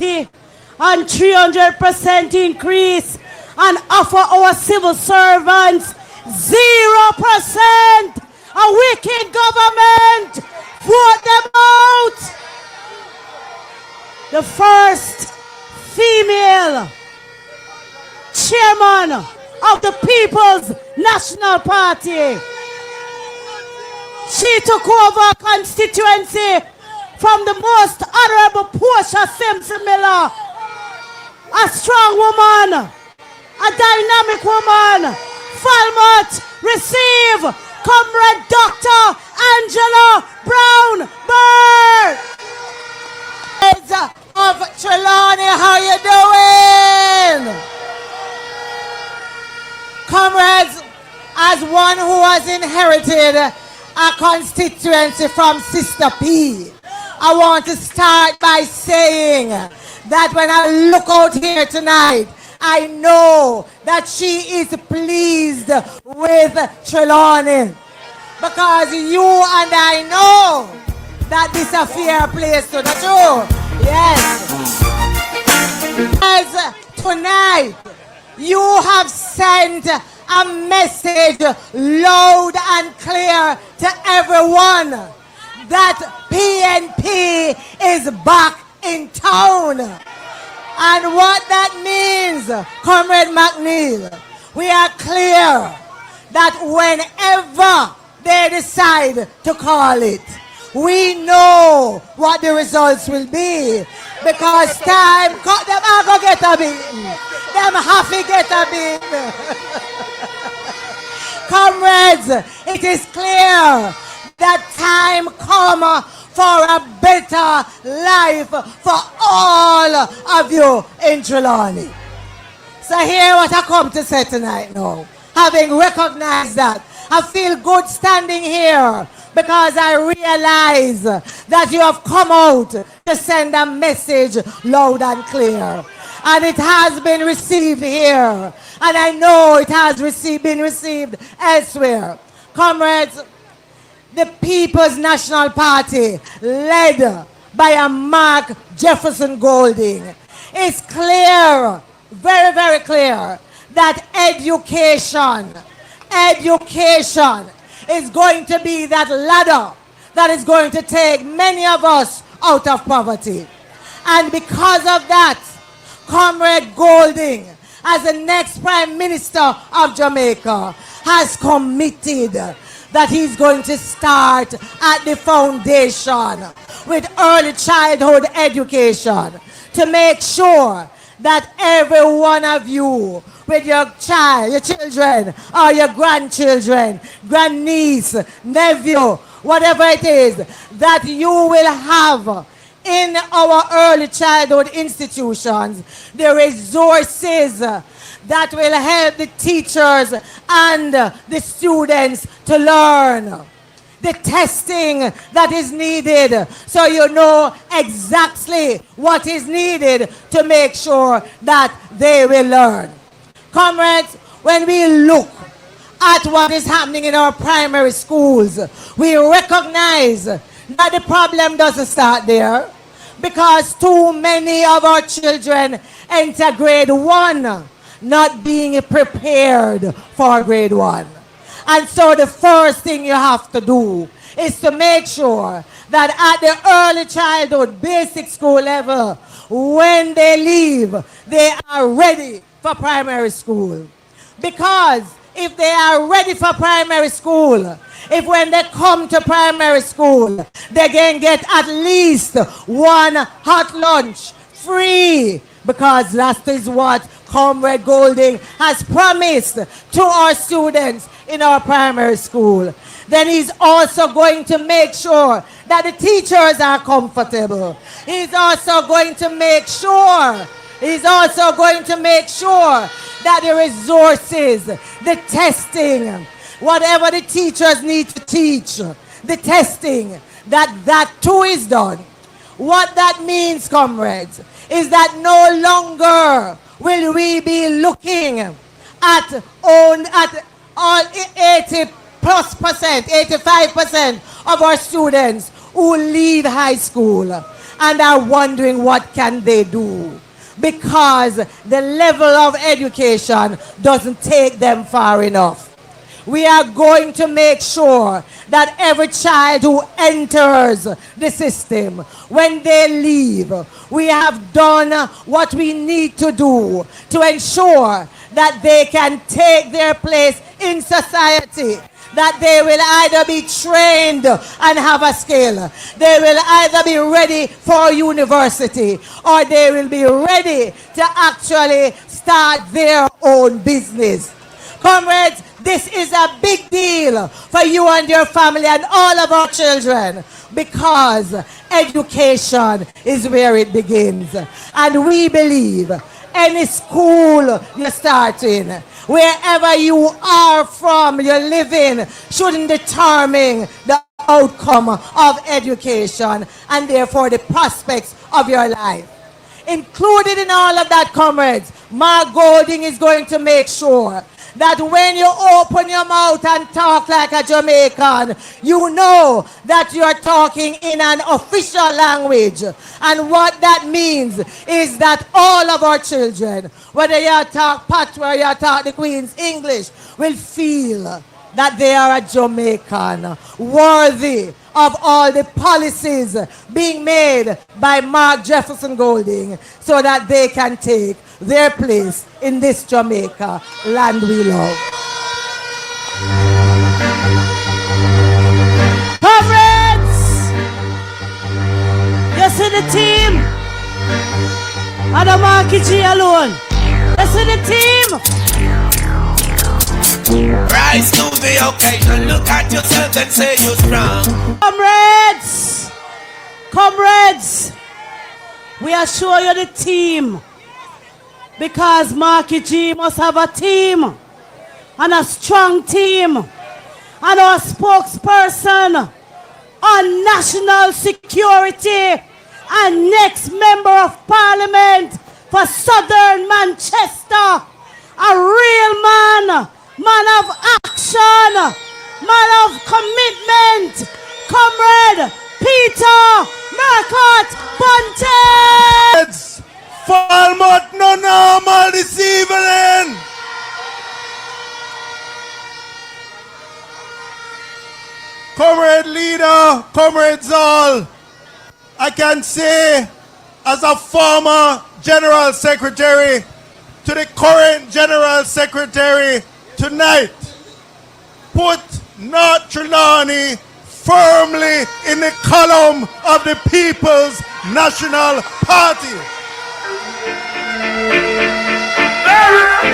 40 and 300% increase and offer our civil servants 0%. A wicked government. Vote them out. The first female chairman of the People's National Party. She took over a constituency from the most honorable Portia Simpson Miller. A strong woman, a dynamic woman. Falmouth, receive Comrade Dr. Angella Brown Burke. Of Trelawney, how you doing? Comrades, as one who has inherited a constituency from Sister P, I want to start by saying that when I look out here tonight, I know that she is pleased with Trelawney. Because you and I know that this is a fair place to the truth. Yes. As tonight, you have sent a message loud and clear to everyone that PNP is back in town. And what that means, Comrade McNeil, we are clear that whenever they decide to call it, we know what the results will be. Because time, them are going to get a beating. Them have to get a beating. Comrades, it is clear that time come for a better life for all of you in Trelawney. So hear what I come to say tonight now. Having recognized that, I feel good standing here because I realize that you have come out to send a message loud and clear. And it has been received here. And I know it has been received elsewhere. Comrades, the People's National Party, led by a Mark Jefferson Golding, is clear, very, very clear, that education is going to be that ladder that is going to take many of us out of poverty. And because of that, Comrade Golding, as the next Prime Minister of Jamaica, has committed that he's going to start at the foundation with early childhood education to make sure that every one of you with your child, your children, or your grandchildren, grandniece, nephew, whatever it is, that you will have in our early childhood institutions the resources that will help the teachers and the students to learn. The testing that is needed so you know exactly what is needed to make sure that they will learn. Comrades, when we look at what is happening in our primary schools, we recognize that the problem doesn't start there because too many of our children enter grade 1 not being prepared for grade 1. And so the first thing you have to do is to make sure that at the early childhood basic school level, when they leave, they are ready for primary school. Because if they are ready for primary school, if when they come to primary school, they can get at least one hot lunch free, because that is what Comrade Golding has promised to our students in our primary school. Then he's also going to make sure that the teachers are comfortable. He's also going to make sure that the resources, the testing, whatever the teachers need to teach, the testing, that too is done. What that means, comrades, is that no longer will we be looking at all 85% of our students who leave high school. and are wondering what can they do, because the level of education doesn't take them far enough. We are going to make sure that every child who enters the system, when they leave, we have done what we need to do to ensure that they can take their place in society, that they will either be trained and have a skill, they will either be ready for university, or they will be ready to actually start their own business. Comrades, this is a big deal for you and your family and all of our children, because education is where it begins. And we believe any school you start in, wherever you are from, you live in, shouldn't determine the outcome of education and therefore the prospects of your life. Included in all of that, comrades, Mark Golding is going to make sure that when you open your mouth and talk like a Jamaican, you know that you are talking in an official language. And what that means is that all of our children, whether you talk patois or you talk the Queen's English, will feel that they are a Jamaican, worthy of all the policies being made by Mark Jefferson Golding, so that they can take their place in this Jamaica land we love. Comrades! You see the team? And the Marky G alone. You see the team? Rise to the occasion, look at yourself and say you're strong. Comrades! Comrades! We assure you the team. Because Marky G must have a team. And a strong team. And our spokesperson on national security and next member of parliament for Southern Manchester. A real man. Man of action, man of commitment, Comrade Peter Marcotte Bunting! Falmouth no normal this evening! Comrade leader, comrades all, I can say as a former General Secretary to the current General Secretary tonight, put North Trelawney firmly in the column of the People's National Party.